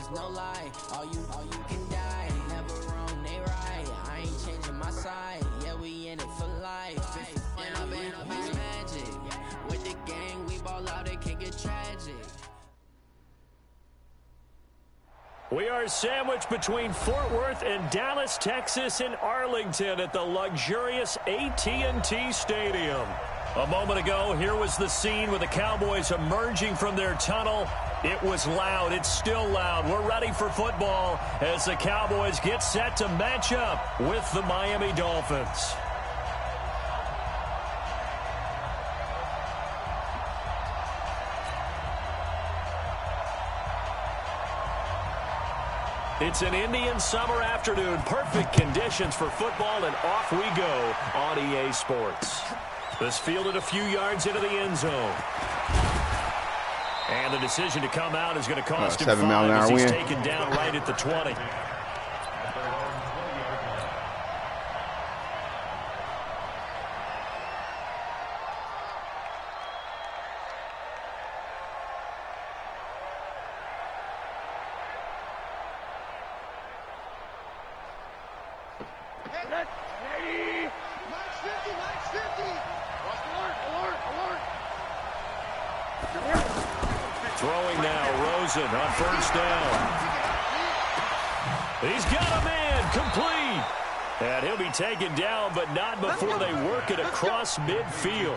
is no lie. All you can die. Never wrong, they right. I ain't changing my side. Yeah, we in it for life. And I've been magic. With the gang, we ball out, it can get tragic. We are sandwiched between Fort Worth and Dallas, Texas, and Arlington at the luxurious AT&T Stadium. A moment ago, here was the scene with the Cowboys emerging from their tunnel. It was loud. It's still loud. We're ready for football as the Cowboys get set to match up with the Miami Dolphins. It's an Indian summer afternoon. Perfect conditions for football, and off we go on EA Sports. This fielded a few yards into the end zone. And the decision to come out is going to cost him 5 as he's taken down right at the 20. Throwing now, Rosen on first down. He's got a man, complete. And he'll be taken down, but not before they work it across midfield.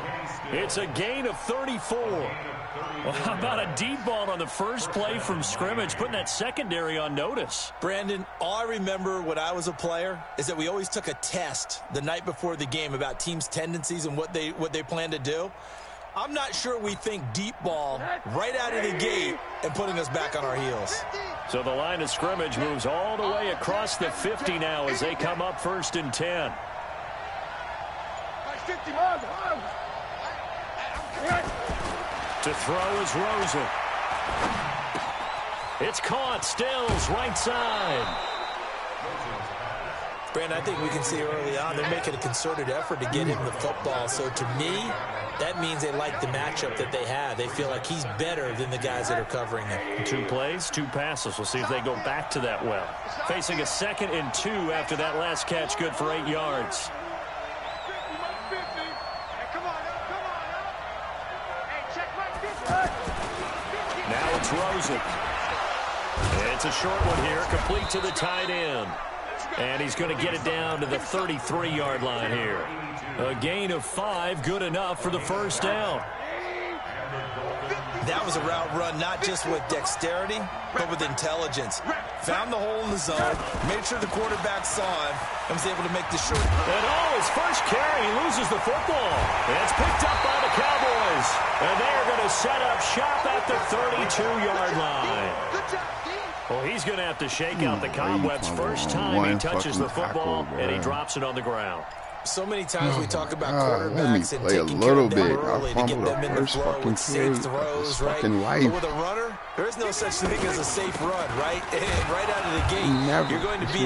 It's a gain of 34. Well, how about a deep ball on the first play from scrimmage, putting that secondary on notice? Brandon, all I remember when I was a player is that we always took a test the night before the game about teams' tendencies and what they plan to do. I'm not sure we think deep ball right out of the gate and putting us back on our heels. So the line of scrimmage moves all the way across the 50 now as they come up 1st and 10. To throw is Rosen. It's caught. Stills right side. Brandon, I think we can see early on they're making a concerted effort to get him the football. So to me, that means they like the matchup that they have. They feel like he's better than the guys that are covering him. 2 plays, 2 passes. We'll see if they go back to that well. Facing a 2nd and 2 after that last catch, good for 8 yards. Now it's Rosen. It's a short one here, complete to the tight end. And he's going to get it down to the 33-yard line here. A gain of 5, good enough for the first down. That was a route run not just with dexterity, but with intelligence. Found the hole in the zone, made sure the quarterback saw him, and was able to make the short. And his first carry, he loses the football. And it's picked up by the Cowboys. And they're going to set up shop at the 32-yard line. Well, he's going to have to shake out the cobwebs first time he touches the football, and he drops it on the ground. So many times we talk about quarterbacks and taking care of them early to get them in the flow with safe throws, right? But with a runner, there is no such thing as a safe run, right? And right out of the gate, you're going to be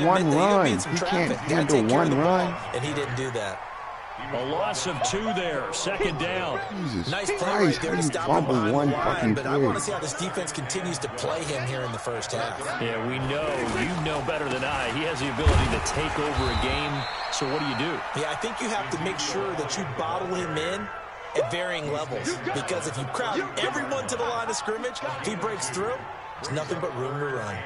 in some traffic. He can't handle one run. And he didn't do that. A loss of 2 there, 2nd down. Jesus nice play Christ, right there to stop him behind one line, but I want to see how this defense continues to play him here in the first half. Yeah, we know, you know better than I, he has the ability to take over a game. So what do you do? Yeah, I think you have to make sure that you bottle him in at varying levels, because if you crowd everyone to the line of scrimmage, if he breaks through, there's nothing but room to run.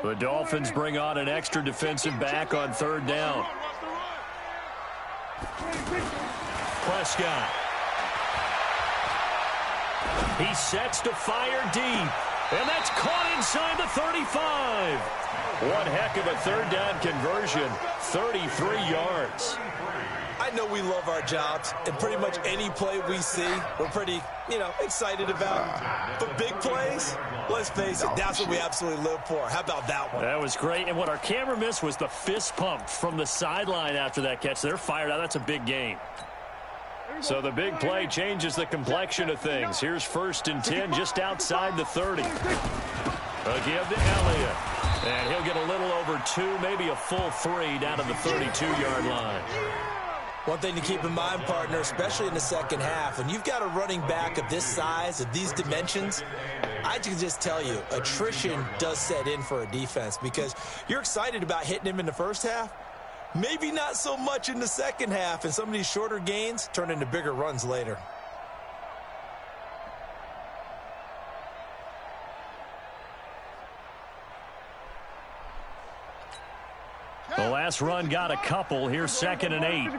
The Dolphins bring on an extra defensive back on 3rd down. Prescott. He sets to fire deep. And that's caught inside the 35. One heck of a 3rd down conversion. 33 yards. I know we love our jobs, and pretty much any play we see, we're pretty, excited about. But big plays, let's face it, that's what we absolutely live for. How about that one? That was great. And what our camera missed was the fist pump from the sideline after that catch. They're fired out. That's a big game. So the big play changes the complexion of things. Here's 1st and 10 just outside the 30. A give to Elliott. And he'll get a little over 2, maybe a full 3 down to the 32-yard line. One thing to keep in mind, partner, especially in the second half, when you've got a running back of this size, of these dimensions, I can just tell you, attrition does set in for a defense because you're excited about hitting him in the first half. Maybe not so much in the second half, and some of these shorter gains turn into bigger runs later. The last run got a couple. Here's 2nd and 8.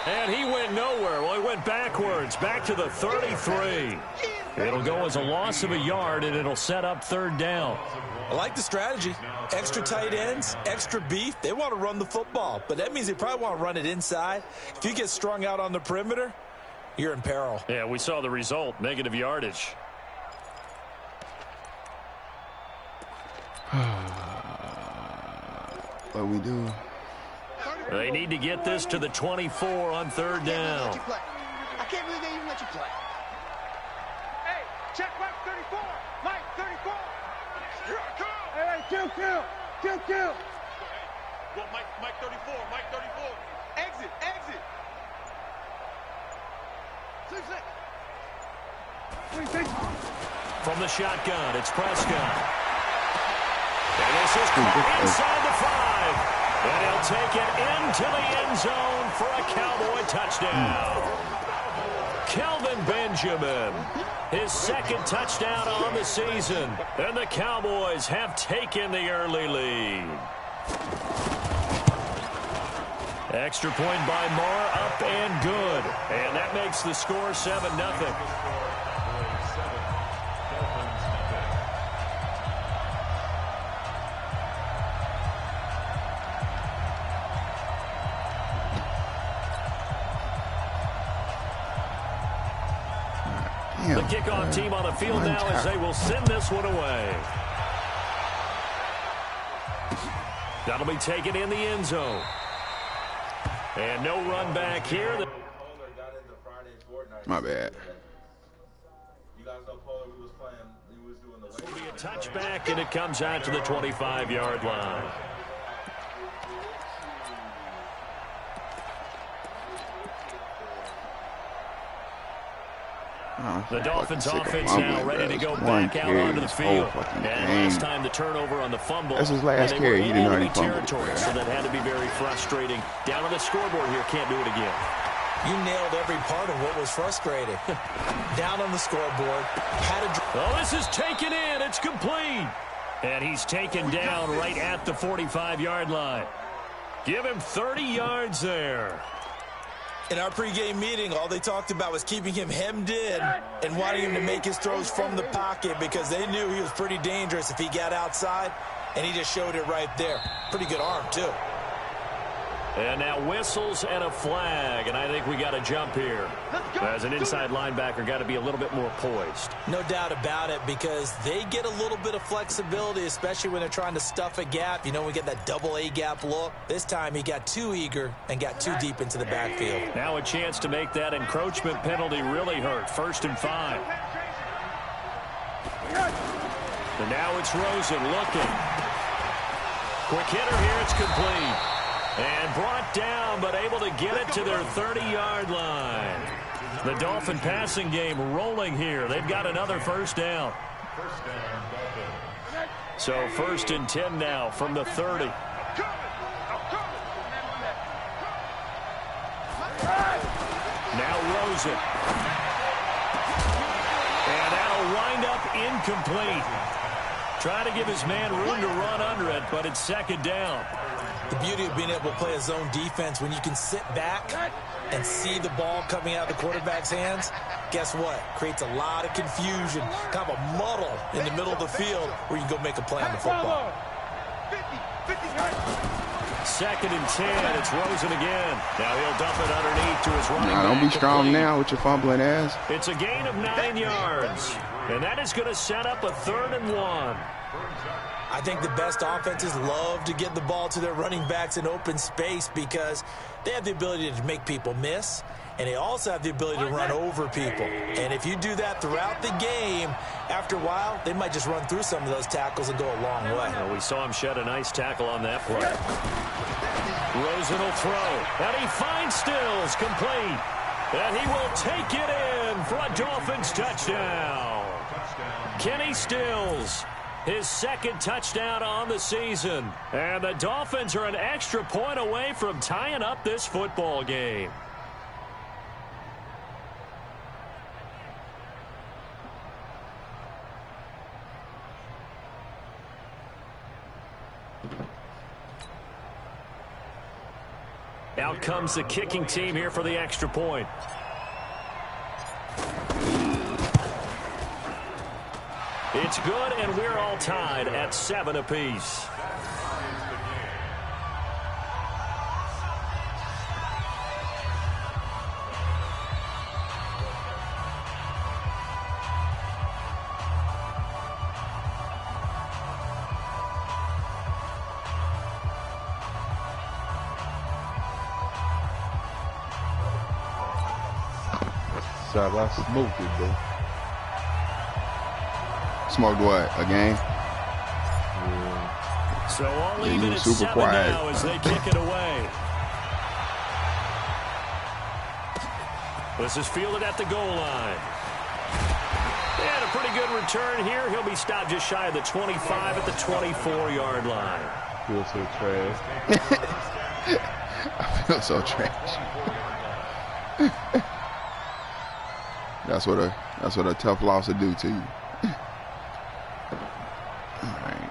And he went nowhere. Well, he went backwards, back to the 33. It'll go as a loss of a yard, and it'll set up 3rd down. I like the strategy. Extra tight ends, extra beef. They want to run the football, but that means they probably want to run it inside. If you get strung out on the perimeter, you're in peril. Yeah, we saw the result, negative yardage. What we do? They need to get this to the 24 on 3rd down. I can't believe they even let you play. Hey, check Mike 34. Mike 34. Hey, kill. Well, Mike 34. Mike 34. Exit. From the shotgun, it's Prescott. And this is inside the 5. And he'll take it into the end zone for a Cowboy touchdown. Kelvin Benjamin, his 2nd touchdown on the season. And the Cowboys have taken the early lead. Extra point by Marr, up and good. And that makes the score 7-0. The kickoff team on the field now as they will send this one away. That'll be taken in the end zone. And no run back here. My bad. This will be a touchback, and it comes out to the 25-yard line. The Dolphins offense now ready to go back out onto the field. And last time the turnover on the fumble. That's his last carry. He didn't already fumble. So that had to be very frustrating. Down on the scoreboard here, can't do it again. You nailed every part of what was frustrating. Down on the scoreboard. Oh, this is taken in. It's complete. And he's taken down right at the 45-yard line. Give him 30 yards there. In our pregame meeting, all they talked about was keeping him hemmed in and wanting him to make his throws from the pocket because they knew he was pretty dangerous if he got outside, and he just showed it right there. Pretty good arm, too. And now whistles and a flag, and I think we got a jump here. As an inside linebacker, got to be a little bit more poised. No doubt about it, because they get a little bit of flexibility, especially when they're trying to stuff a gap. You know, we get that double A gap look. This time he got too eager and got too deep into the backfield. Now a chance to make that encroachment penalty really hurt. 1st and 5. And now it's Rosen looking. Quick hitter here, it's complete. And brought down, but able to get it to their 30-yard line. The Dolphin passing game rolling here. They've got another 1st down. So 1st and 10 now from the 30. Now Rosen. And that'll wind up incomplete. Trying to give his man room to run under it, but it's 2nd down. The beauty of being able to play a zone defense when you can sit back and see the ball coming out of the quarterback's hands, guess what? Creates a lot of confusion, kind of a muddle in the middle of the field where you can go make a play on the football. 2nd and 10. It's Rosen again. Now he'll dump it underneath to his running back. Don't be strong now with your fumbling ass. It's a gain of 9 yards. And that is going to set up a 3rd and 1. I think the best offenses love to get the ball to their running backs in open space because they have the ability to make people miss, and they also have the ability to run over people. And if you do that throughout the game, after a while, they might just run through some of those tackles and go a long way. Well, we saw him shed a nice tackle on that play. Rosen will throw, and he finds Stills, complete. And he will take it in for a Dolphins touchdown. Kenny Stills, his second touchdown on the season. And the Dolphins are an extra point away from tying up this football game. Out comes the kicking team here for the extra point. It's good, and we're all tied at 7 apiece. I smoked it, bro. Smoked what? A game? Yeah. So all even at 7 quiet now as they kick it away. This is fielded at the goal line. And a pretty good return here. He'll be stopped just shy of the 25 at the 24-yard line. I feel so trash. I feel so trash. That's what a tough loss would do to you. All right.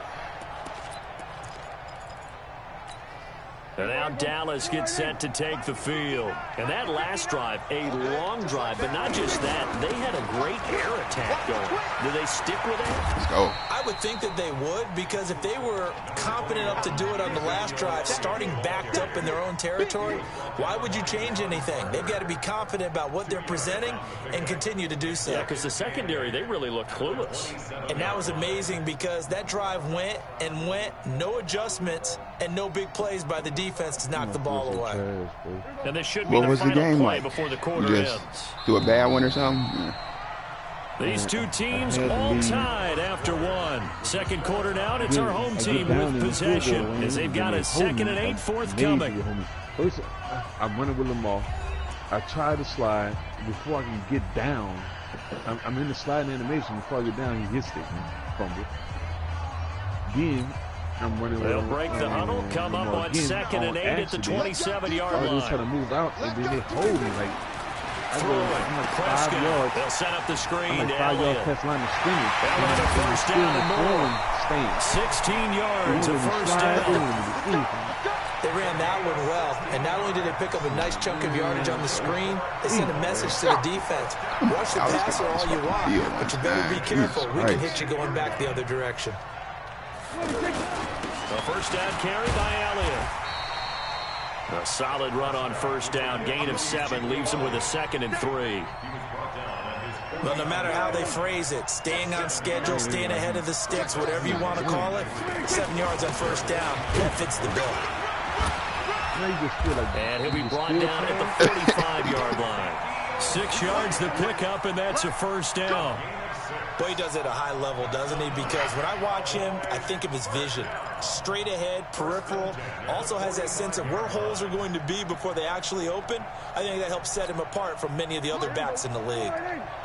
And now Dallas gets set to take the field. And that last drive, a long drive, but not just that. They had a great air attack going. Do they stick with that? Let's go. I would think that they would, because if they were confident enough to do it on the last drive, starting backed up in their own territory, why would you change anything? They've got to be confident about what they're presenting and continue to do so. Yeah, because the secondary, they really looked clueless. And that was amazing because that drive went and went, no adjustments, and no big plays by the defense to knock the ball away. And this should be What the was the final game play like? before the You quarter just ends. do a bad one or something? Yeah. These two teams all tied after one. Second quarter now, and it's our home team with possession as they've got a 2nd and 8 forthcoming. First, I'm running with Lamar. I try to slide before I can get down. I'm in the sliding animation. Before I get down, he hits it. Fumble. Then I'm running with They'll break the huddle, come up on 2nd and 8 at the 27-yard I was just trying line. to move out, and then they hold me like. I'm like 5 yards. They'll set up the screen I'm to like 5 yards Elliott. past line of scrimmage. They'll have a first down and more. 16 yards of first down. They ran that one well, and not only did they pick up a nice chunk of yardage on the screen, they sent a message to the defense. Rush the passer all you want, but you better be careful. We can hit you going back the other direction. A first down carry by Elliott. A solid run on first down. Gain of 7 leaves him with a 2nd and 3. Well, no matter how they phrase it, staying on schedule, staying ahead of the sticks, whatever you want to call it, 7 yards on first down, that fits the bill. And he'll be brought down at the 45-yard line. 6 yards to pick up, and that's a first down. Boy, he does it at a high level, doesn't he? Because when I watch him, I think of his vision. Straight ahead, peripheral, also has that sense of where holes are going to be before they actually open. I think that helps set him apart from many of the other backs in the league.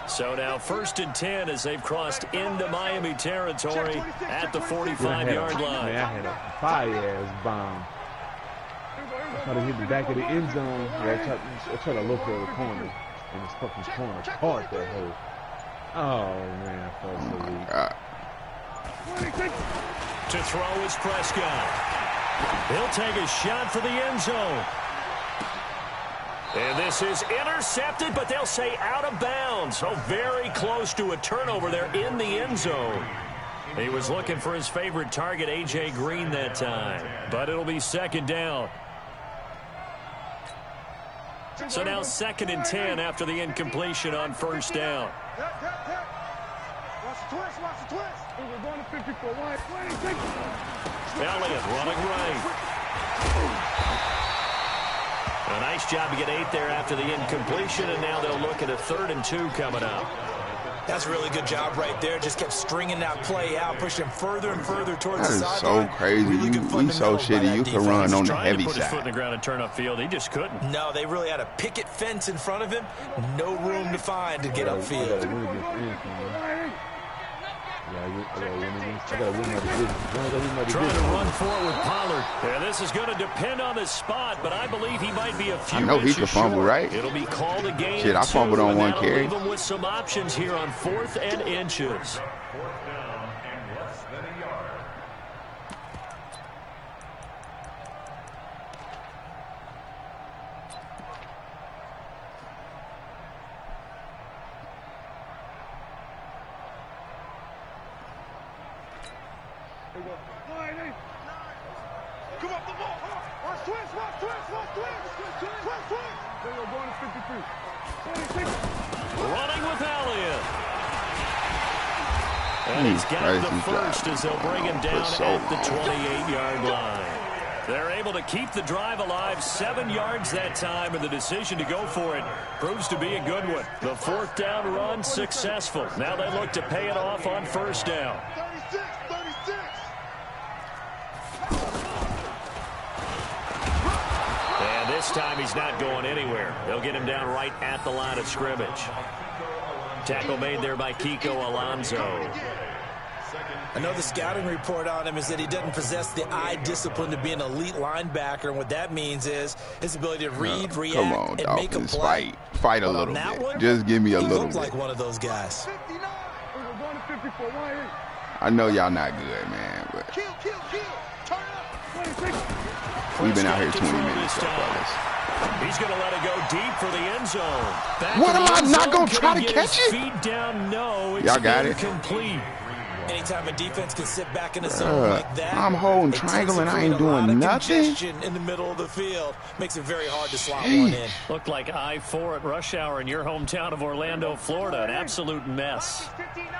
So now 1st and 10 as they've crossed into Miami territory at the 45-yard line. I had a fire-ass bomb. I tried to hit the back of the end zone. I tried to look for the corner, and this fucking corner caught that hole. Oh, man, I felt so weak. To throw is Prescott. He'll take a shot for the end zone. And this is intercepted, but they'll say out of bounds. So very close to a turnover there in the end zone. He was looking for his favorite target, A.J. Green, that time. But it'll be 2nd down. So now 2nd and 10 after the incompletion on first down. We're going to 54. Elliott running right. A nice job to get 8 there after the incompletion, and now they'll look at a 3rd and 2 coming up. That's a really good job right there. Just kept stringing that play out, pushing him further and further towards the sideline. That is so crazy. Really we so shitty. You could run on the heavy side. He put his foot in side. the ground and turn upfield. He just couldn't. No, they really had a picket fence in front of him. No room to find to get upfield. Trying to run forward with Pollard. Yeah, this is going to depend on the spot, but I believe he might be a few I know he could fumble, right? It'll be called a gain. Shit, I fumbled on one carry. Leave him with some options here on 4th and inches. Come up the ball. Watch twist. They're going to 53. 26. Running with Elliott. And he's got the first as they'll bring him down at the 28-yard line. They're able to keep the drive alive, 7 yards that time, and the decision to go for it proves to be a good one. The 4th down run successful. Now they look to pay it off on 1st down. 36. And this time he's not going anywhere. They'll get him down right at the line of scrimmage. Tackle made there by Kiko Alonso. I know the scouting report on him is that he doesn't possess the eye discipline to be an elite linebacker, and what that means is his ability to read, react, and make a play. Fight a little bit. Just give me a little bit. He looks like one of those guys. I know y'all not good, man, but we've been out here 20 minutes, so fellas. He's going to let it go deep for the end zone. What am I not going to try to catch it? Feet down, no. Y'all got it. Complete. Anytime a defense can sit back in a zone like that, I'm holding triangle and I ain't doing nothing. In the middle of the field makes it very hard to slot one in. Looked like I-4 at rush hour in your hometown of Orlando, Florida. An absolute mess.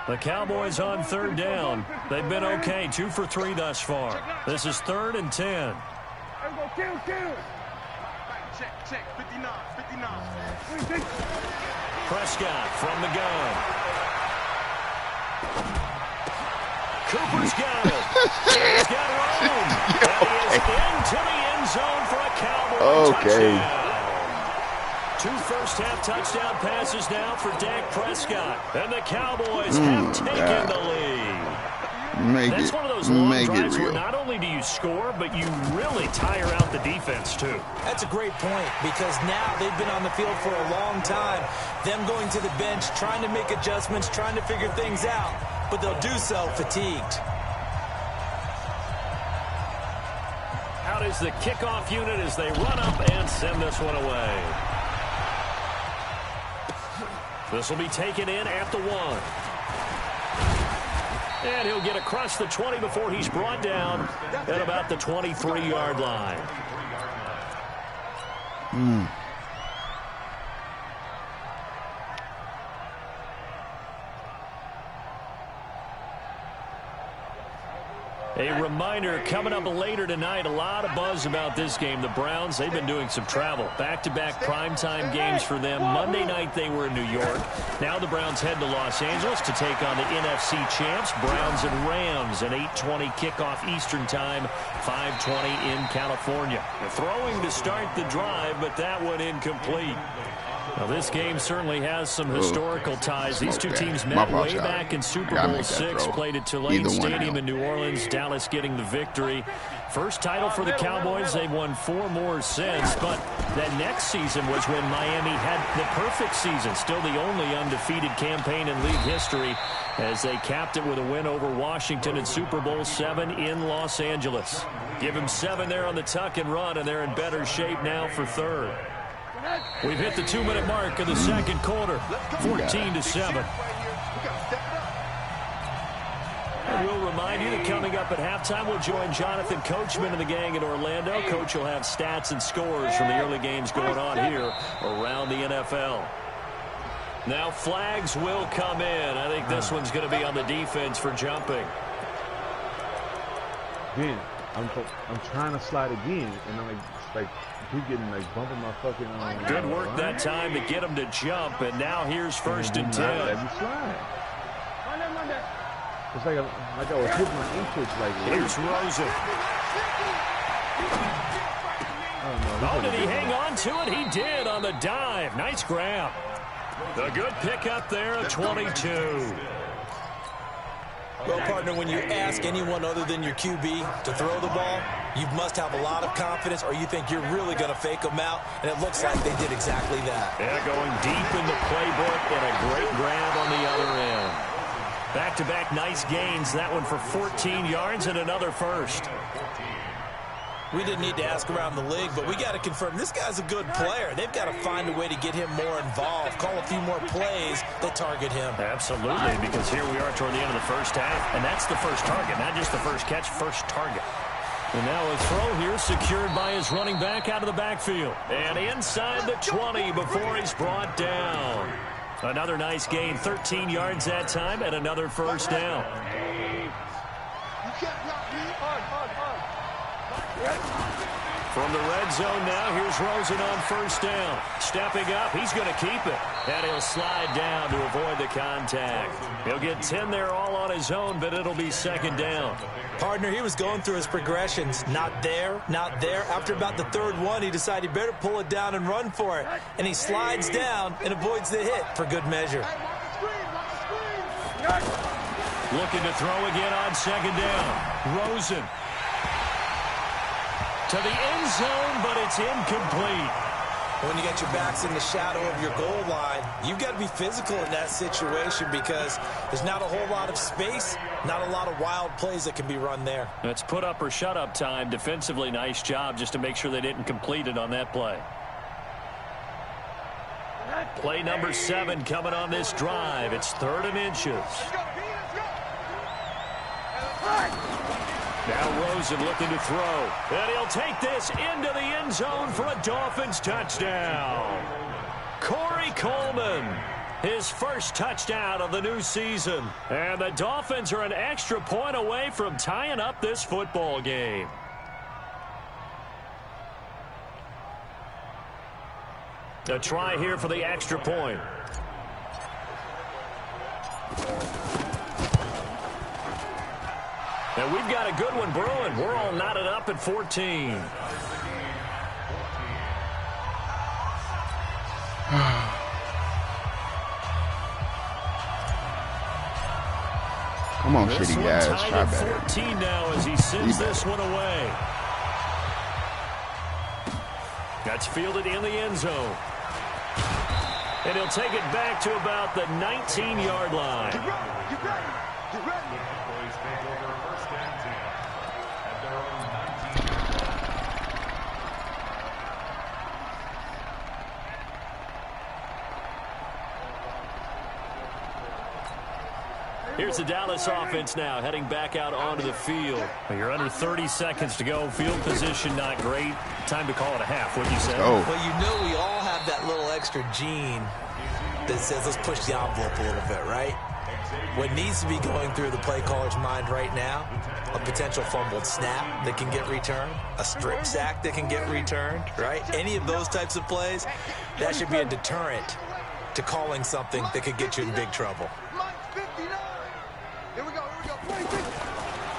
The Cowboys on 3rd down. They've been okay, 2 for 3 thus far. This is 3rd and 10. Check. 59. Prescott from the gun. Cooper's got it. He's got room. And he is into the end zone for a Cowboy touchdown. 2 first-half touchdown passes now for Dak Prescott. And the Cowboys have taken the lead. That's one of those long drives where not only do you score, but you really tire out the defense, too. That's a great point, because now they've been on the field for a long time. Them going to the bench, trying to make adjustments, trying to figure things out, but they'll do so fatigued. Out is the kickoff unit as they run up and send this one away. This will be taken in at the 1. And he'll get across the 20 before he's brought down at about the 23-yard line. A reminder, coming up later tonight, a lot of buzz about this game. The Browns, they've been doing some travel. Back-to-back primetime games for them. Monday night they were in New York. Now the Browns head to Los Angeles to take on the NFC champs, Browns and Rams, an 8:20 kickoff Eastern time, 5:20 in California. They're throwing to start the drive, but that one incomplete. Now, this game certainly has some historical ties. These two teams met way back in Super Bowl VI, played at Tulane Stadium in New Orleans, Dallas getting the victory. First title for the Cowboys. They've won 4 more since, but that next season was when Miami had the perfect season, still the only undefeated campaign in league history, as they capped it with a win over Washington in Super Bowl VII in Los Angeles. Give them 7 there on the tuck and run, and they're in better shape now for 3rd. We've hit the 2-minute mark of the second quarter, 14-7. And we'll remind you that coming up at halftime, we'll join Jonathan Coachman and the gang in Orlando. Coach will have stats and scores from the early games going on here around the NFL. Now flags will come in. I think this one's going to be on the defense for jumping. Again, I'm trying to slide again, and I'm like keep getting like bumping my fucking. Good work that time to get him to jump, and now here's 1st and 10. Let me slide. It's like I was hitting my inputs like. Here's Rosen. Oh, did he hang on to it? He did on the dive. Nice grab. A good pickup there of 22. Well, partner, when you ask anyone other than your QB to throw the ball, you must have a lot of confidence, or you think you're really going to fake them out, and it looks like they did exactly that. Yeah, going deep in the playbook and a great grab on the other end. Back-to-back nice gains. That one for 14 yards and another first. We didn't need to ask around the league, but we got to confirm this guy's a good player. They've got to find a way to get him more involved, call a few more plays that target him. Absolutely, because here we are toward the end of the first half, and that's the first target, not just the first catch, first target. And now a throw here secured by his running back out of the backfield. And inside the 20 before he's brought down. Another nice gain, 13 yards that time, and another first down. From the red zone now, here's Rosen on 1st down. Stepping up, he's going to keep it. And he'll slide down to avoid the contact. He'll get 10 there all on his own, but it'll be 2nd down. Partner, he was going through his progressions. Not there, not there. After about the 3rd one, he decided he better pull it down and run for it. And he slides down and avoids the hit for good measure. Looking to throw again on 2nd down. Rosen. To the end zone, but it's incomplete. When you get your backs in the shadow of your goal line, you've got to be physical in that situation because there's not a whole lot of space, not a lot of wild plays that can be run there. It's put up or shut up time. Defensively, nice job just to make sure they didn't complete it on that play. Play number 7 coming on this drive. It's 3rd and inches. Now Rosen looking to throw. And he'll take this into the end zone for a Dolphins touchdown. Corey Coleman, his first touchdown of the new season. And the Dolphins are an extra point away from tying up this football game. A try here for the extra point. And we've got a good one brewing. We're all knotted up at 14. Come on, Cityy guys. Try better. 14 now as he sends this one away. That's fielded in the end zone. And he'll take it back to about the 19-yard line. Get ready. Here's the Dallas offense now, heading back out onto the field. You're under 30 seconds to go. Field position not great. Time to call it a half, wouldn't you say? Oh. Well, you know we all have that little extra gene that says let's push the envelope a little bit, right? What needs to be going through the play caller's mind right now, a potential fumbled snap that can get returned, a strip sack that can get returned, right? Any of those types of plays, that should be a deterrent to calling something that could get you in big trouble.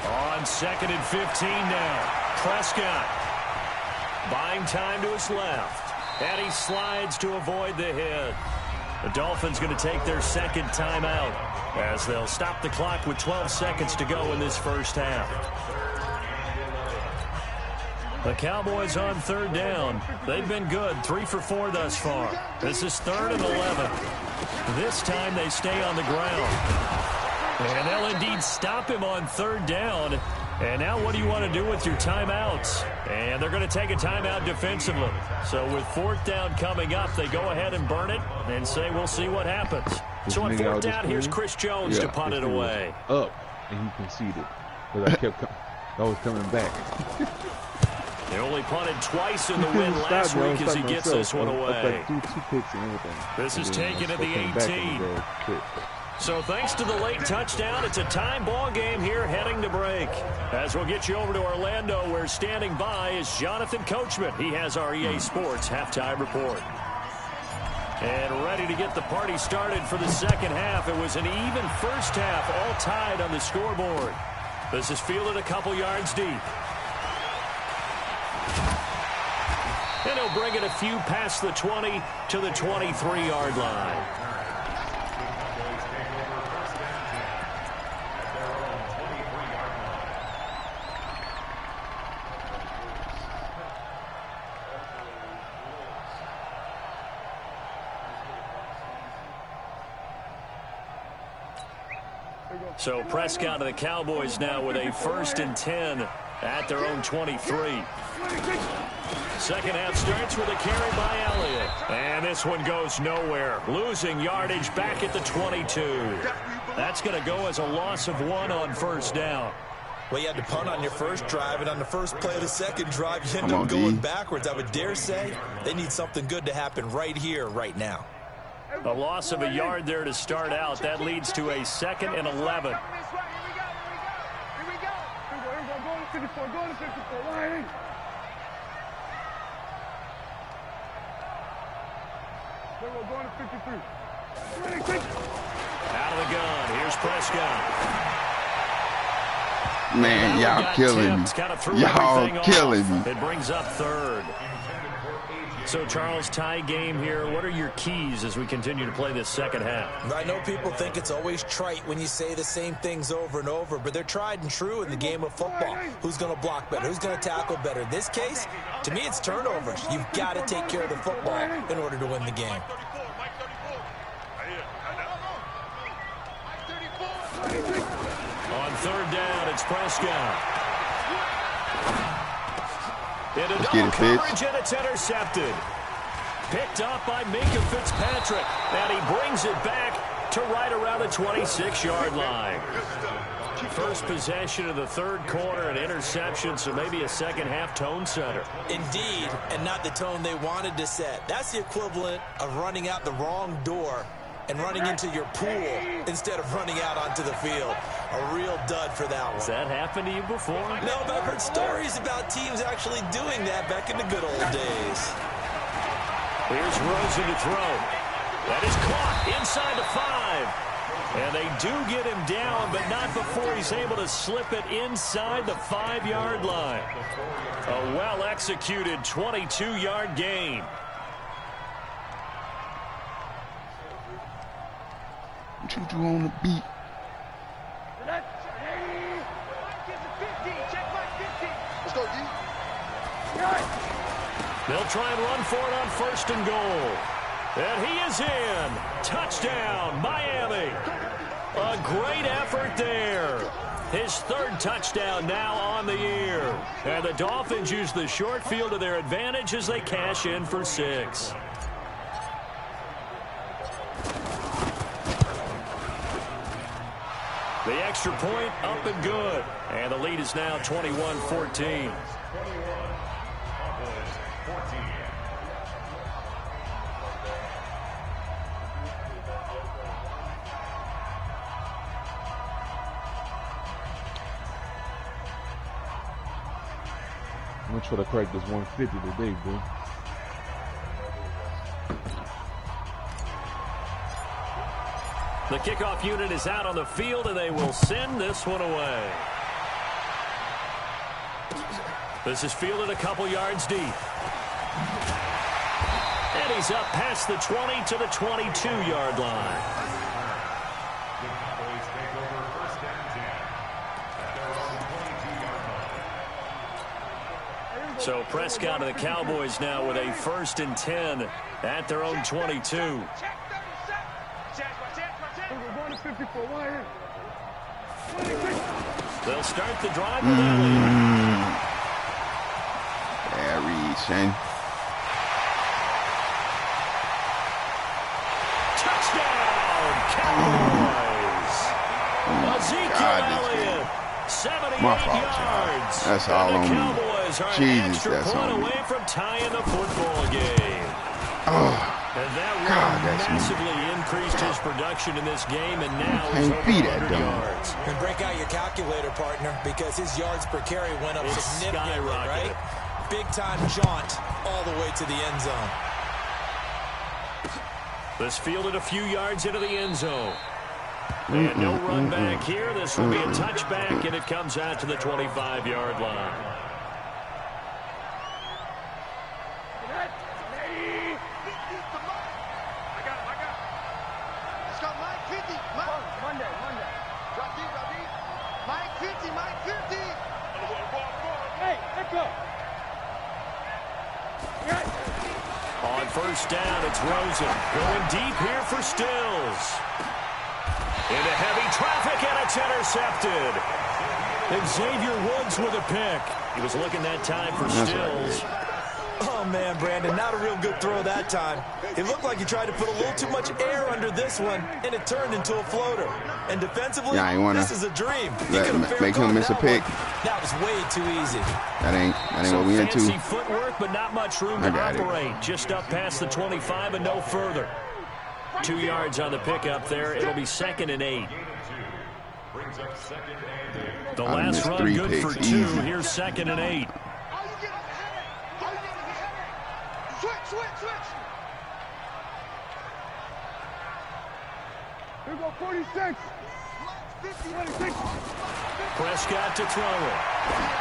On 2nd and 15 now. Prescott buying time to his left. And he slides to avoid the hit. The Dolphins going to take their 2nd timeout as they'll stop the clock with 12 seconds to go in this first half. The Cowboys on 3rd down. They've been good, 3 for 4 thus far. This is 3rd and 11. This time they stay on the ground. And they'll indeed stop him on 3rd down. And now what do you want to do with your timeouts? And they're going to take a timeout defensively. So with 4th down coming up, they go ahead and burn it and say we'll see what happens. So on 4th down, here's Chris Jones to punt it away. Up, and he conceded. Because I was coming back. They only punted twice in the win last week as he gets this one away. This is taken at the 18. So thanks to the late touchdown, it's a time ball game here heading to break. As we'll get you over to Orlando, where standing by is Jonathan Coachman. He has our EA Sports halftime report. And ready to get the party started for the second half. It was an even first half, all tied on the scoreboard. This is fielded a couple yards deep. And he'll bring it a few past the 20 to the 23-yard line. So Prescott and the Cowboys now with a 1st and 10 at their own 23. Second half starts with a carry by Elliott. And this one goes nowhere. Losing yardage back at the 22. That's going to go as a loss of 1 on first down. Well, you had to punt on your first drive, and on the first play of the second drive, you end up going backwards. I would dare say they need something good to happen right here, right now. A loss of a yard there to start out. That leads to a 2nd and 11. Out of the gun. Here's Prescott. Man, y'all killing me. Y'all killing me. It brings up 3rd. So, Charles, tie game here. What are your keys as we continue to play this second half? I know people think it's always trite when you say the same things over and over, but they're tried and true in the game of football. Who's going to block better? Who's going to tackle better? In this case, to me, it's turnovers. You've got to take care of the football in order to win the game. On 3rd down, it's Prescott. Into double coverage, and it's intercepted. Picked up by Minka Fitzpatrick, and he brings it back to right around the 26-yard line. First possession of the 3rd quarter, an interception, so maybe a second-half tone setter. Indeed, and not the tone they wanted to set. That's the equivalent of running out the wrong door and running into your pool instead of running out onto the field. A real dud for that one. Has that happened to you before? No, but I've heard stories about teams actually doing that back in the good old days. Here's Rosen to throw. That is caught inside the 5. And they do get him down, but not before he's able to slip it inside the 5-yard line. A well-executed 22-yard gain. What you do on the beat? They'll try and run for it on 1st and goal. And he is in. Touchdown, Miami. A great effort there. His 3rd touchdown now on the year. And the Dolphins use the short field to their advantage as they cash in for 6. The extra point up and good. And the lead is now 21-14. I'm going to try to crack this 150 today, bro. The kickoff unit is out on the field, and they will send this one away. This is fielded a couple yards deep. And he's up past the 20 to the 22-yard line. So Prescott and the Cowboys now with a 1st and 10 at their own 22. They'll start the drive with Elliott. Shane. Touchdown, Cowboys. Ezekiel Elliott, 78 yards. That's all on me. Cowboys Cowboys are an extra point away from tying the football game. And that massively increased his production in this game, and now he's over 100 yards. And break out your calculator, partner, because his yards per carry went up significantly, right? Big-time jaunt all the way to the end zone. This fielded a few yards into the end zone. And no run back here. This will be a touchback, and it comes out to the 25-yard line. On first down, it's Rosen going deep here for Stills. Into heavy traffic, and it's intercepted. Xavier Woods with a pick. He was looking that time for Stills. Oh, man, Brandon, not a real good throw that time. It looked like he tried to put a little too much air under this one, and it turned into a floater. And defensively, this is a dream. Make him miss a pick. That was way too easy. That ain't what we into. Fancy footwork, but not much room to operate. Just up past the 25 and no further. 2 yards on the pickup there. It'll be 2nd and 8. The last run good for 2. Here's 2nd and 8. Switch. Here we go, 46. 26. Prescott to throw it.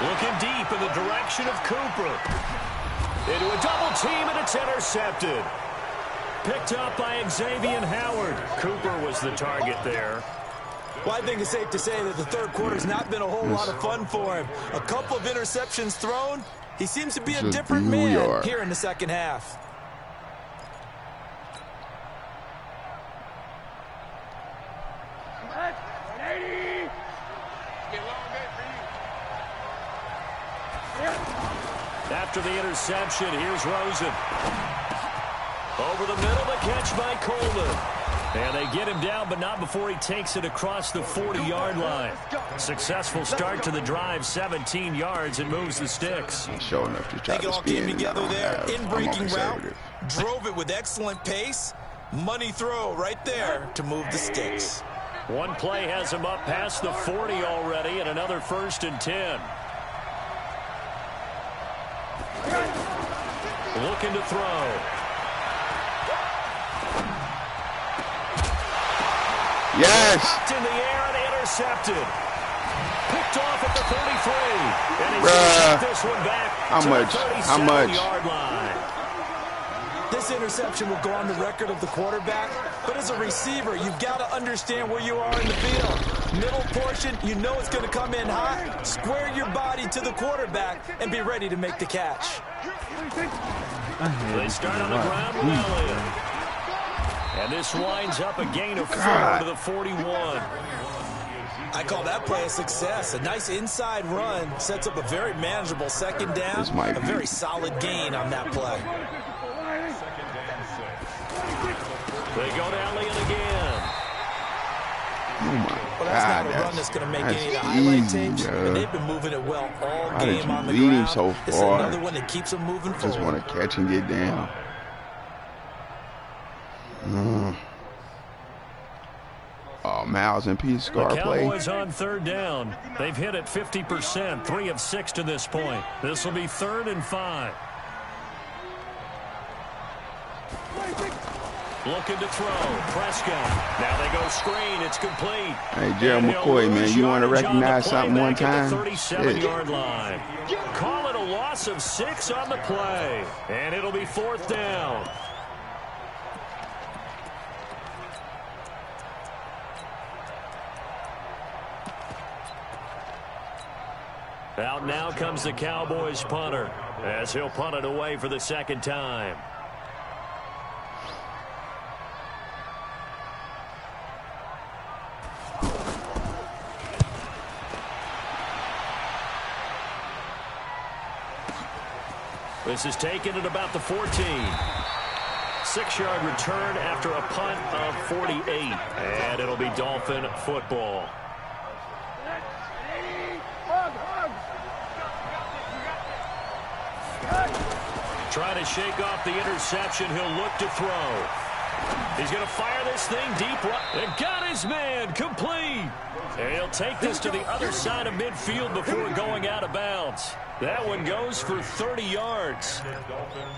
Looking deep in the direction of Cooper. Into a double team, and it's intercepted. Picked up by Xavier Howard. Cooper was the target there. Well, I think it's safe to say that the third quarter's not been a whole lot of fun for him. A couple of interceptions thrown. He seems to be a different man here in the second half. After the interception, here's Rosen. Over the middle, the catch by Coleman. And they get him down, but not before he takes it across the 40-yard line. Successful start to the drive, 17 yards, and moves the sticks. Sure enough to try to all came together there. In-breaking route, drove it with excellent pace. Money throw right there to move the sticks. One play has him up past the 40 already, and another 1st and 10. Looking to throw. Yes. In the air and intercepted. Picked off at the 33. And he's going to this one back to the 37-yard line. This interception will go on the record of the quarterback, but as a receiver, you've got to understand where you are in the field. Middle portion, you know it's going to come in hot. Square your body to the quarterback and be ready to make the catch. They start on the ground with Elliott. And this winds up a gain of 4 to the 41. I call that play a success. A nice inside run sets up a very manageable 2nd down. A very solid gain on that play. They go to Elliott again. Oh my well, that's not a run that's going to make any of the highlight tapes, and they've been moving it well all game on the ground. So far? It's another one that keeps them moving forward. Just want to catch and get down. Oh, Miles and Peace Scar play. The Cowboys on 3rd down. They've hit it 50%, 3 of 6 to this point. This will be 3rd and 5. Looking to throw. Prescott. Now they go screen. It's complete. Hey, Gerald McCoy, man, you want to recognize something one time? 37-yard line. Call it a loss of 6 on the play. And it'll be 4th down. Out now comes the Cowboys punter as he'll punt it away for the 2nd time. This is taken at about the 14. 6-yard return after a punt of 48. And it'll be Dolphin football. Trying to shake off the interception. He'll look to throw. He's going to fire this thing deep right. And got his man complete. And he'll take this to the other side of midfield before going out of bounds. That one goes for 30 yards.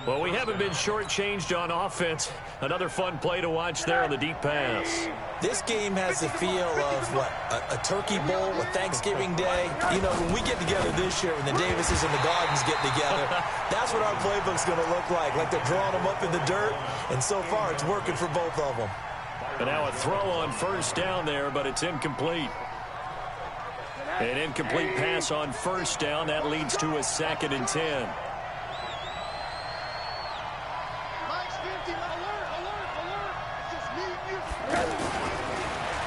Well, we haven't been shortchanged on offense. Another fun play to watch there on the deep pass. This game has the feel of, what, a turkey bowl, a Thanksgiving Day. You know, when we get together this year, when the Davises and the Gardens get together, that's what our playbook's going to look like they're drawing them up in the dirt. And so far, it's working for both of them. And now a throw on first down there, but it's incomplete. An incomplete pass on first down. That leads to a 2nd and 10.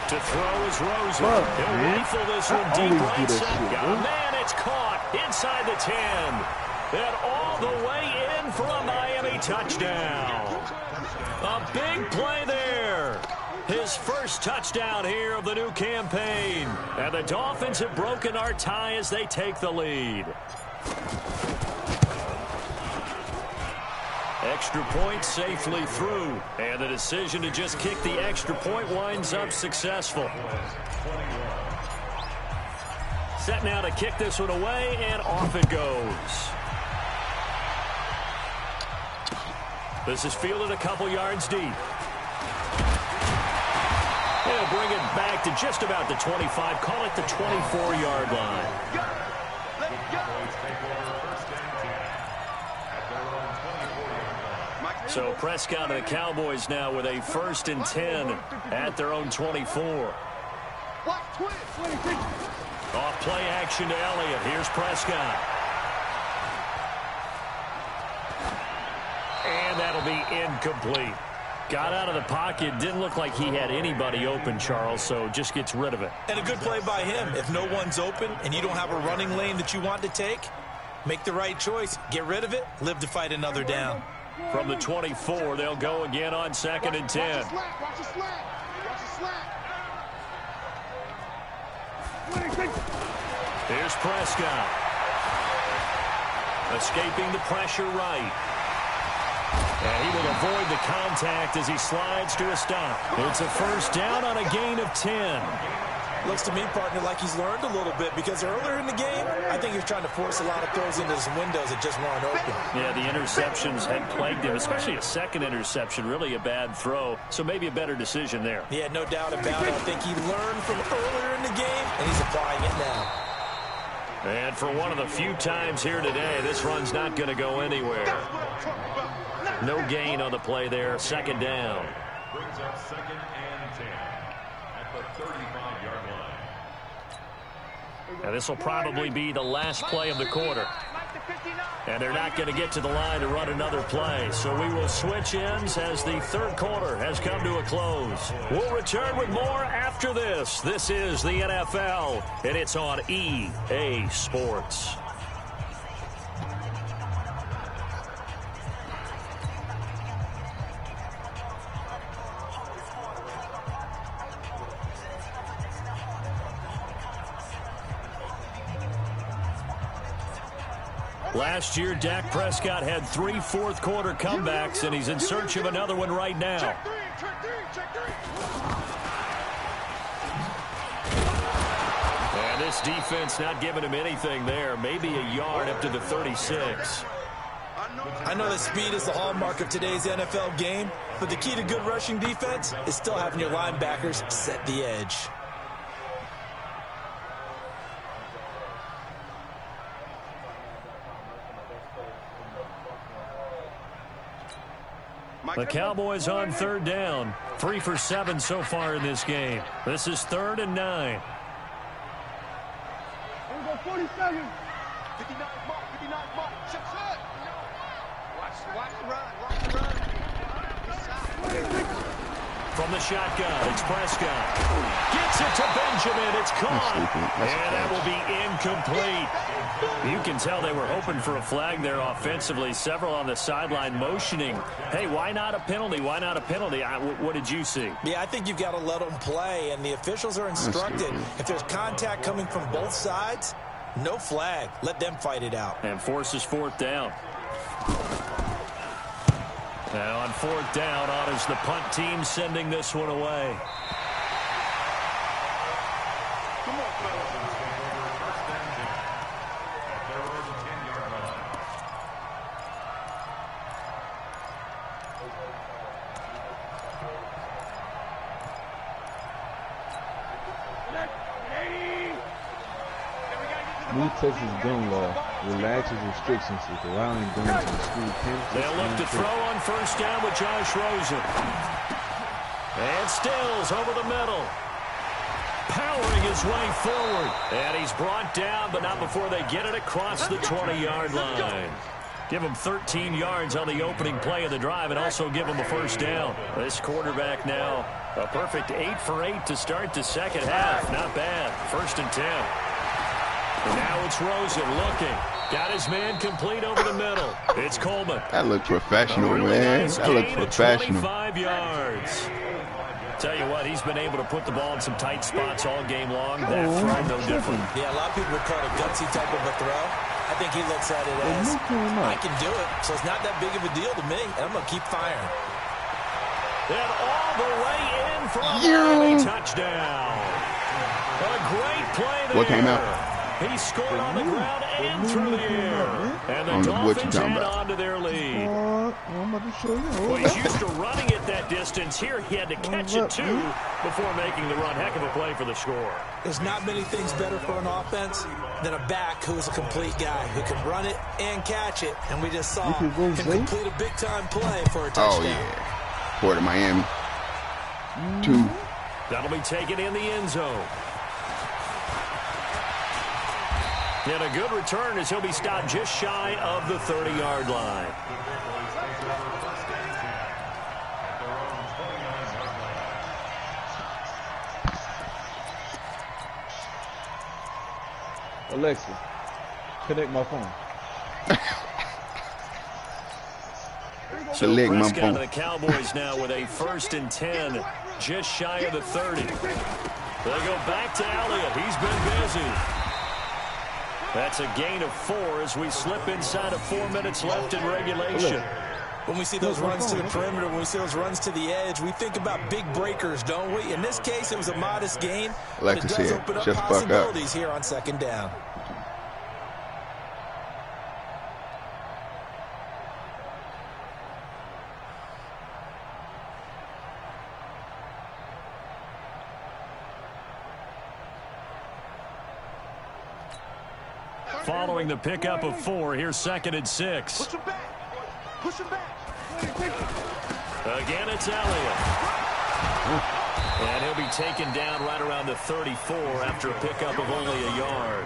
To throw is Rosen. He'll rifle this one deep right side. Oh, man, it's caught inside the 10. And all the way in for a Miami touchdown. A big play there. His first touchdown here of the new campaign. And the Dolphins have broken our tie as they take the lead. Extra point safely through. And the decision to just kick the extra point winds up successful. Set now to kick this one away, and off it goes. This is fielded a couple yards deep. They'll bring it back to just about the 25. Call it the 24-yard line. So Prescott and the Cowboys now with a 1st and 10 at their own 24. Off play action to Elliott. Here's Prescott. And that'll be incomplete. Got out of the pocket. Didn't look like he had anybody open, Charles, so just gets rid of it. And a good play by him. If no one's open and you don't have a running lane that you want to take, make the right choice. Get rid of it. Live to fight another down. From the 24, they'll go again on 2nd and 10. Watch the slack. Here's Prescott. Escaping the pressure right. And he will avoid the contact as he slides to a stop. It's a first down on a gain of 10. Looks to me, partner, like he's learned a little bit because earlier in the game, I think he was trying to force a lot of throws into some windows that just weren't open. Yeah, the interceptions had plagued him, especially a second interception, really a bad throw. So maybe a better decision there. Yeah, no doubt about it. I think he learned from earlier in the game, and he's applying it now. And for one of the few times here today, this run's not going to go anywhere. No gain on the play there. 2nd down. Brings up 2nd and 10 at the 35-yard line. And this will probably be the last play of the quarter. And they're not going to get to the line to run another play. So we will switch ends as the 3rd quarter has come to a close. We'll return with more after this. This is the NFL, and it's on EA Sports. Last year, Dak Prescott had 3 fourth-quarter comebacks, and he's in search of another one right now. And this defense not giving him anything there. Maybe a yard up to the 36. I know that speed is the hallmark of today's NFL game, but the key to good rushing defense is still having your linebackers set the edge. The Cowboys on 3rd down. 3 for 7 so far in this game. This is 3rd and 9. Here we go, 40 seconds. 59 mark. Shut. Watch the run. From the shotgun, it's Prescott. Gets it to Benjamin. It's caught. And that will be incomplete. You can tell they were hoping for a flag there offensively. Several on the sideline motioning. Hey, why not a penalty? Why not a penalty? What did you see? Yeah, I think you've got to let them play, and the officials are instructed. If there's contact coming from both sides, no flag. Let them fight it out. And forces 4th down. Now on 4th down, on is the punt team sending this one away. Come on, fellas. New Texas gun law relaxes restrictions with allowing guns in school campuses. They'll look to throw on 1st down with Josh Rosen. And Stills over the middle. Powering his way forward. And he's brought down, but not before they get it across the 20-yard line. Give him 13 yards on the opening play of the drive and also give him a 1st down. This quarterback now, a perfect 8 for 8 to start the second half. Not bad. 1st and 10. And now it's Rosen looking. Got his man complete over the middle. It's Coleman. That looked professional, really man. Nice that looked professional. 25 yards. Tell you what, he's been able to put the ball in some tight spots all game long. That throw, no different. Yeah, a lot of people would call it a gutsy type of a throw. I think he looks at it as, I can do it, so it's not that big of a deal to me, and I'm going to keep firing. And all the way in for a Miami touchdown. A great play there. What came out? He scored on the ground and through the air. And the Dolphins add on to their lead. I'm about to show you. Well, he's used to running it that distance. Here he had to catch it, too, before making the run. Heck of a play for the score. There's not many things better for an offense than a back who's a complete guy who can run it and catch it. And we just saw him complete a big-time play for a touchdown. Oh, yeah. Port of Miami. 2. That'll be taken in the end zone. And a good return as he'll be stopped just shy of the 30-yard line. Alexa, connect my phone. So Prescott of the Cowboys now with a 1st and 10, just shy of the 30. They go back to Elliott. He's been busy. That's a gain of 4 as we slip inside of 4 minutes left in regulation. When we see those runs to the perimeter, when we see those runs to the edge, we think about big breakers, don't we? In this case, it was a modest gain, but it does open up possibilities here on 2nd down. Following the pickup of 4, here's 2nd and 6. Push him back. Push him back. Again, it's Elliott. And he'll be taken down right around the 34 after a pickup of only a yard.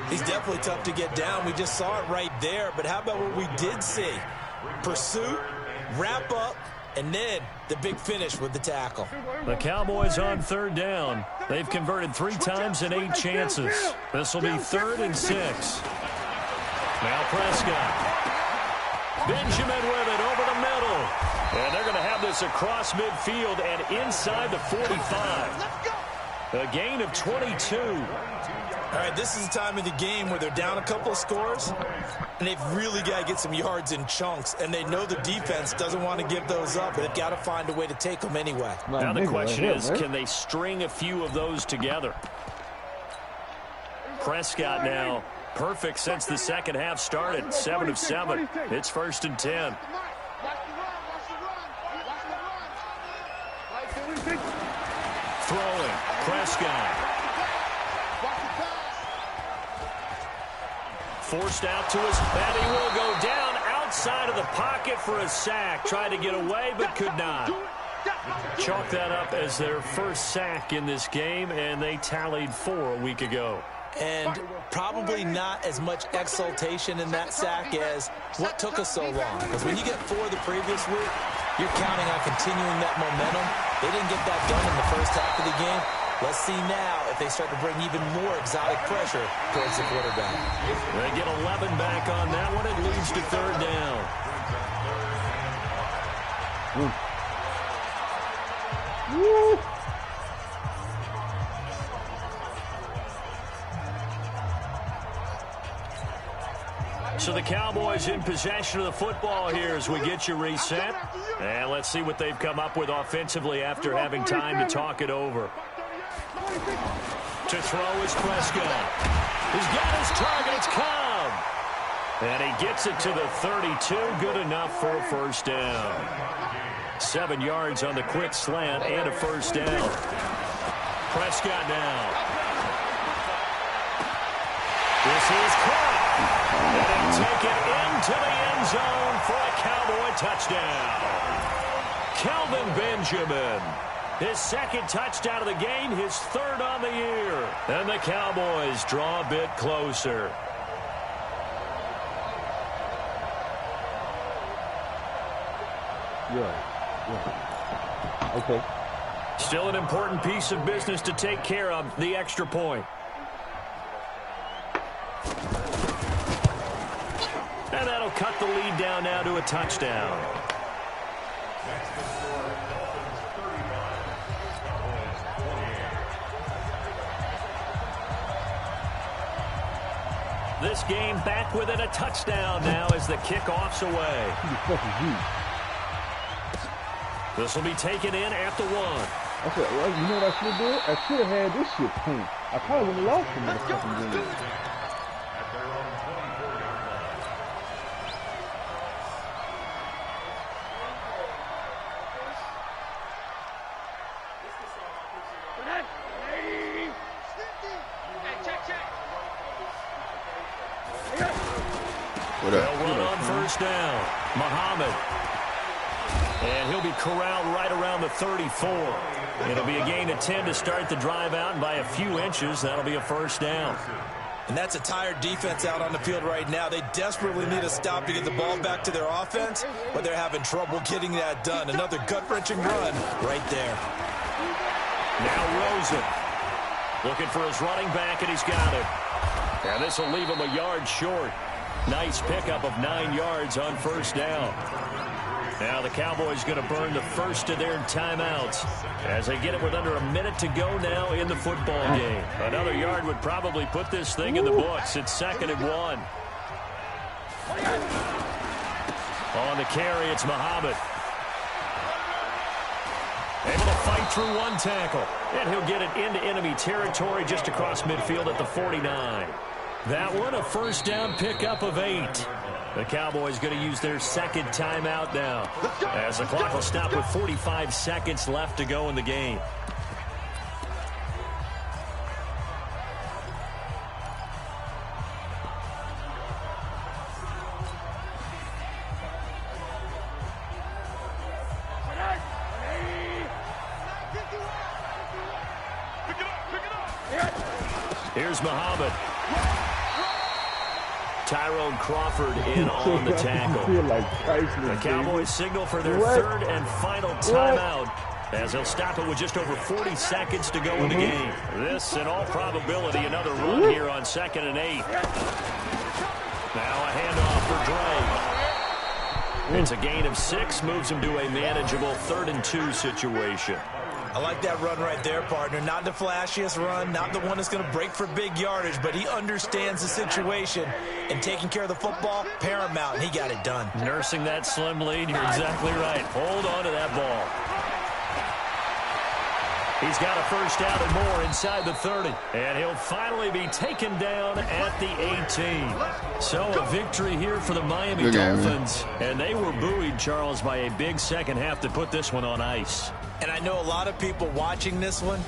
He's definitely tough to get down. We just saw it right there. But how about what we did see? Pursuit, wrap up, and then the big finish with the tackle. The Cowboys on 3rd down. They've converted 3 times in 8 chances. This will be 3rd and 6. Now Prescott. Benjamin with it over the middle. And they're going to have this across midfield and inside the 45. A gain of 22. All right, this is the time of the game where they're down a couple of scores, and they've really got to get some yards in chunks, and they know the defense doesn't want to give those up, but they've got to find a way to take them anyway. Now the question is, can they string a few of those together? Prescott now perfect since the second half started. 7 of 7. It's 1st and 10. Throwing. Prescott. Forced out to his bat. He will go down outside of the pocket for a sack. Tried to get away, but could not. Chalk that up as their first sack in this game, and they tallied 4 a week ago. And probably not as much exultation in that sack as what took us so long. Because when you get 4 the previous week, you're counting on continuing that momentum. They didn't get that done in the first half of the game. Let's see now if they start to bring even more exotic pressure towards the quarterback. They get 11 back on that one. It leads to 3rd down. Woo. So the Cowboys Cowboys in possession of the football here as we get you reset. And let's see what they've come up with offensively after having time to talk it over. To throw is Prescott. He's got his target. It's Cobb. And he gets it to the 32. Good enough for a first down. 7 yards on the quick slant and a first down. Prescott now. This is caught. And he'll take it into the end zone for a Cowboy touchdown. Kelvin Benjamin. His second touchdown of the game, his third on the year. And the Cowboys draw a bit closer. Yeah. Okay. Still an important piece of business to take care of, the extra point. And that'll cut the lead down now to a touchdown. This game back within a touchdown now as the kickoff's away. Who the fuck is you? This will be taken in at the 1. I said, well, you know what I should have done? I should have had this shit paint. I probably wouldn't have lost him in the fucking game. They'll run on first down. Muhammad. And he'll be corralled right around the 34. It'll be a gain of 10 to start the drive out, and by a few inches, that'll be a first down. And that's a tired defense out on the field right now. They desperately need a stop to get the ball back to their offense, but they're having trouble getting that done. Another gut-wrenching run right there. Now Rosen looking for his running back, and he's got it. And this will leave him a yard short. Nice pickup of 9 yards on first down. Now the Cowboys going to burn the first of their timeouts as they get it with under a minute to go now in the football game. Another yard would probably put this thing in the books. It's 2nd and 1. On the carry, it's Muhammad. Able to fight through one tackle. And he'll get it into enemy territory just across midfield at the 49. That one, a first down pickup of 8. The Cowboys going to use their second timeout now as the clock will stop with 45 seconds left to go in the game. Here's Muhammad. Tyrone Crawford in on the tackle. The Cowboys signal for their third and final timeout as they'll stop it with just over 40 seconds to go in the game. This, in all probability, another run here on 2nd and 8. Now a handoff for Drake. It's a gain of 6, moves him to a manageable 3rd and 2 situation. I like that run right there, partner. Not the flashiest run, not the one that's going to break for big yardage, but he understands the situation, and taking care of the football, paramount, and he got it done. Nursing that slim lead, you're exactly right. Hold on to that ball. He's got a first down and more inside the 30, and he'll finally be taken down at the 18. So a victory here for the Miami Dolphins, and they were buoyed, Charles, by a big second half to put this one on ice. And I know a lot of people watching this one